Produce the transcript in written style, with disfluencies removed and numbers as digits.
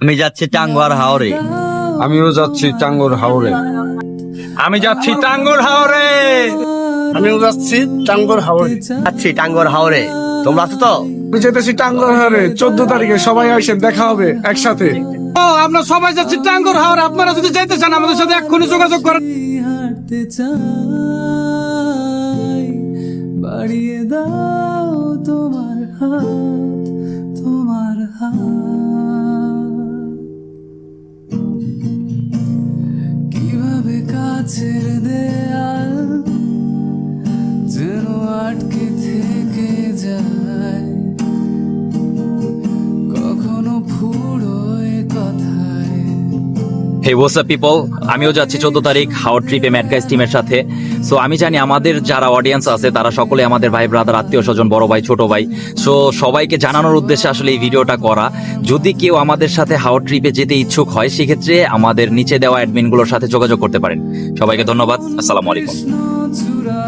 আমি যাচ্ছি টাঙ্গুয়ার হাওরে। আমিও যাচ্ছি টাঙ্গুয়ার হাওরে। আমি যাচ্ছি টাঙ্গুয়ার হাওরে। আমিও যাচ্ছি টাঙ্গুয়ার হাওরে। যাচ্ছি টাঙ্গুয়ার হাওরে। তোমরা আছো তো? আমি যেতেছি টাঙ্গুয়ার হাওরে 14 তারিখে। সবাই আসেন, দেখা হবে একসাথে। আমরা সবাই যাচ্ছি টাঙ্গুয়ার হাওরে। আপনারা যদি যেতে চান আমাদের সাথে এক্ষুনি যোগাযোগ করেন। হাঁটতে চাই, বাড়িয়ে দাও তোমার হাত, তোমার হাত। কিভাবে কাছের দেয়াল যেন আটকে থেকে যায়, কখনো ফুরোয় কথায়। হে হোয়াটস আপ পিপল, আমিও যাচ্ছি 14 তারিখ হাওর ট্রিপে ম্যাড গাইস টিমের সাথে। সো আমি জানি আমাদের যারা অডিয়েন্স আছে তারা সকলে আমাদের ভাই ব্রাদার, আত্মীয় স্বজন, বড় ভাই, ছোট ভাই। সো সবাইকে জানানোর উদ্দেশ্যে আসলে এই ভিডিওটা করা। যদি কেউ আমাদের সাথে হাওর ট্রিপে যেতে ইচ্ছুক হয় সেক্ষেত্রে আমাদের নিচে দেওয়া অ্যাডমিনগুলোর সাথে যোগাযোগ করতে পারেন। সবাইকে ধন্যবাদ। আসসালামু আলাইকুম। কৃষ্ণ চূড়া